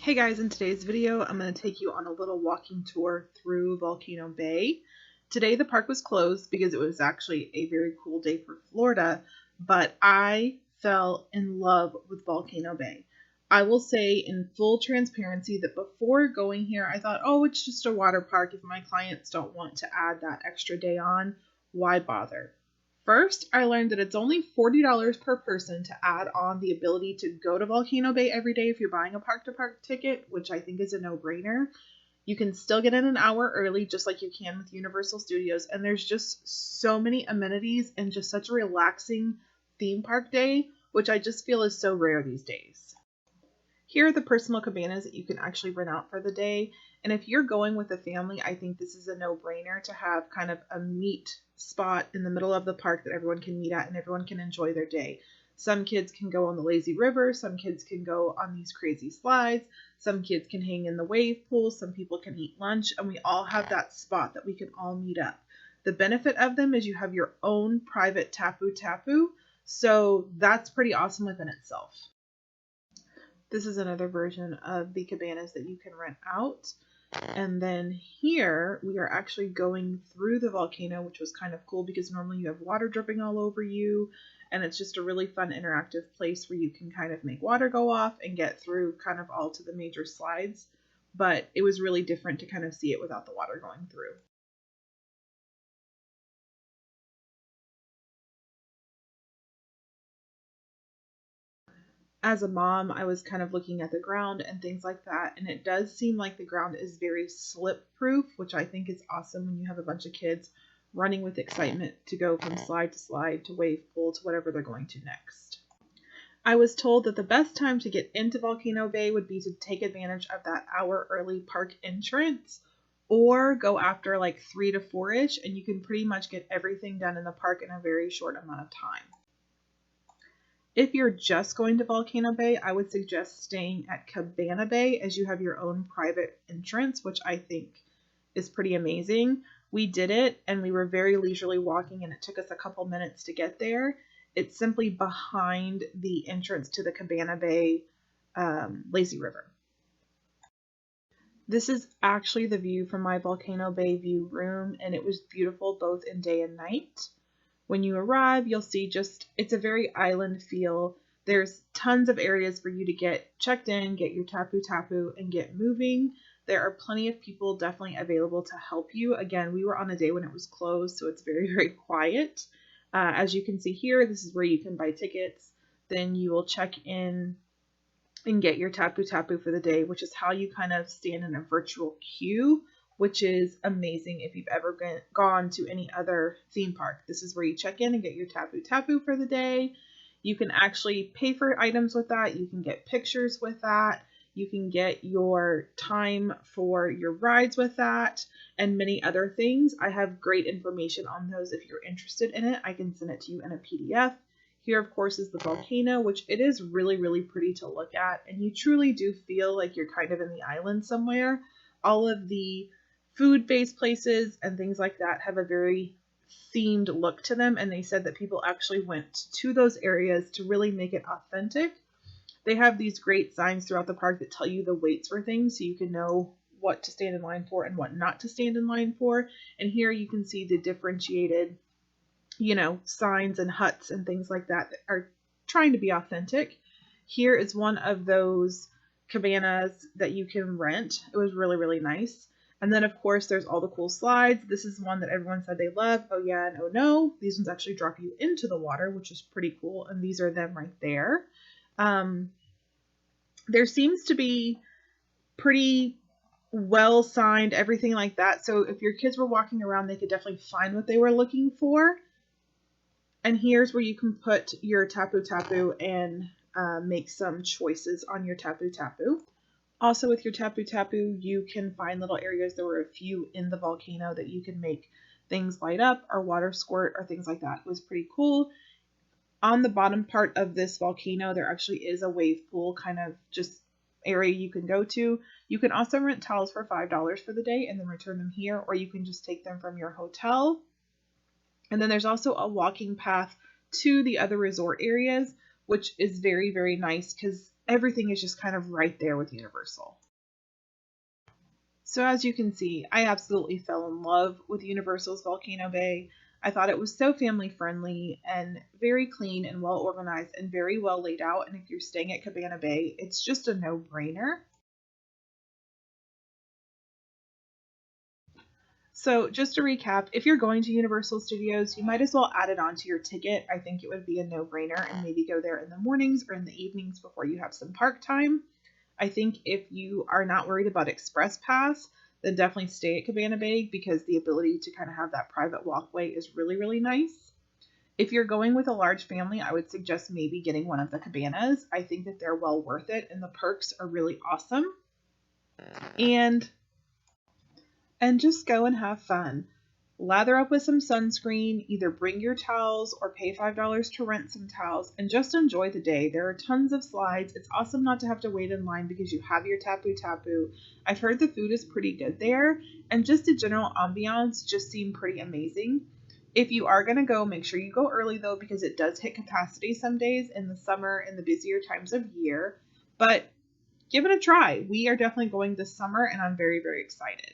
Hey guys, in today's video, I'm going to take you on a little walking tour through Volcano Bay. Today the park was closed because it was actually a very cool day for Florida, but I fell in love with Volcano Bay. I will say in full transparency that before going here, I thought, oh, it's just a water park. If my clients don't want to add that extra day on, why bother? First, I learned that it's only $40 per person to add on the ability to go to Volcano Bay every day if you're buying a park-to-park ticket, which I think is a no-brainer. You can still get in an hour early, just like you can with Universal Studios, and there's just so many amenities and just such a relaxing theme park day, which I just feel is so rare these days. Here are the personal cabanas that you can actually rent out for the day. And if you're going with a family, I think this is a no-brainer to have kind of a meet spot in the middle of the park that everyone can meet at and everyone can enjoy their day. Some kids can go on the lazy river, some kids can go on these crazy slides, some kids can hang in the wave pool, some people can eat lunch, and we all have that spot that we can all meet up. The benefit of them is you have your own private tapu, so that's pretty awesome within itself. This is another version of the cabanas that you can rent out. And then here we are actually going through the volcano, which was kind of cool because normally you have water dripping all over you. And it's just a really fun interactive place where you can kind of make water go off and get through kind of all to the major slides. But it was really different to kind of see it without the water going through. As a mom, I was kind of looking at the ground and things like that, and it does seem like the ground is very slip proof, which I think is awesome when you have a bunch of kids running with excitement to go from slide to slide to wave pool to whatever they're going to next. I was told that the best time to get into Volcano Bay would be to take advantage of that hour early park entrance or go after like 3 to 4-ish, and you can pretty much get everything done in the park in a very short amount of time. If you're just going to Volcano Bay, I would suggest staying at Cabana Bay as you have your own private entrance, which I think is pretty amazing. We did it and we were very leisurely walking and it took us a couple minutes to get there. It's simply behind the entrance to the Cabana Bay lazy river. This is actually the view from my Volcano Bay view room, and it was beautiful both in day and night. When you arrive, you'll see it's a very island feel. There's tons of areas for you to get checked in, get your tapu, and get moving. There are plenty of people definitely available to help you. Again, we were on a day when it was closed, so it's very, very quiet. As you can see here, this is where you can buy tickets. Then you will check in and get your tapu for the day, which is how you kind of stand in a virtual queue, which is amazing if you've ever gone to any other theme park. This is where you check in and get your tapu for the day. You can actually pay for items with that. You can get pictures with that. You can get your time for your rides with that and many other things. I have great information on those if you're interested in it. I can send it to you in a PDF. Here, of course, is the volcano, which it is really, really pretty to look at. And you truly do feel like you're kind of in the island somewhere. All of the food-based places and things like that have a very themed look to them, and they said that people actually went to those areas to really make it authentic. They have these great signs throughout the park that tell you the waits for things so you can know what to stand in line for and what not to stand in line for. And here you can see the differentiated, signs and huts and things like that are trying to be authentic. Here is one of those cabanas that you can rent. It was really, really nice. And then, of course, there's all the cool slides. This is one that everyone said they love. Oh, yeah, and oh, no. These ones actually drop you into the water, which is pretty cool. And these are them right there. There seems to be pretty well signed, everything like that. So if your kids were walking around, they could definitely find what they were looking for. And here's where you can put your tapu and make some choices on your tapu. Also with your tapu, you can find little areas. There were a few in the volcano that you can make things light up or water squirt or things like that. It was pretty cool. On the bottom part of this volcano, there actually is a wave pool kind of just area you can go to. You can also rent towels for $5 for the day and then return them here, or you can just take them from your hotel. And then there's also a walking path to the other resort areas, which is very, very nice because everything is just kind of right there with Universal. So as you can see, I absolutely fell in love with Universal's Volcano Bay. I thought it was so family friendly and very clean and well organized and very well laid out. And if you're staying at Cabana Bay, it's just a no-brainer. So just to recap, if you're going to Universal Studios, you might as well add it onto your ticket. I think it would be a no-brainer and maybe go there in the mornings or in the evenings before you have some park time. I think if you are not worried about Express Pass, then definitely stay at Cabana Bay because the ability to kind of have that private walkway is really, really nice. If you're going with a large family, I would suggest maybe getting one of the cabanas. I think that they're well worth it and the perks are really awesome. And just go and have fun. Lather up with some sunscreen, either bring your towels or pay $5 to rent some towels, and just enjoy the day. There are tons of slides. It's awesome not to have to wait in line because you have your tapu tapu. I've heard the food is pretty good there, and just the general ambiance just seemed pretty amazing. If you are going to go, make sure you go early though, because it does hit capacity some days in the summer and the busier times of year, but give it a try. We are definitely going this summer, and I'm very, very excited.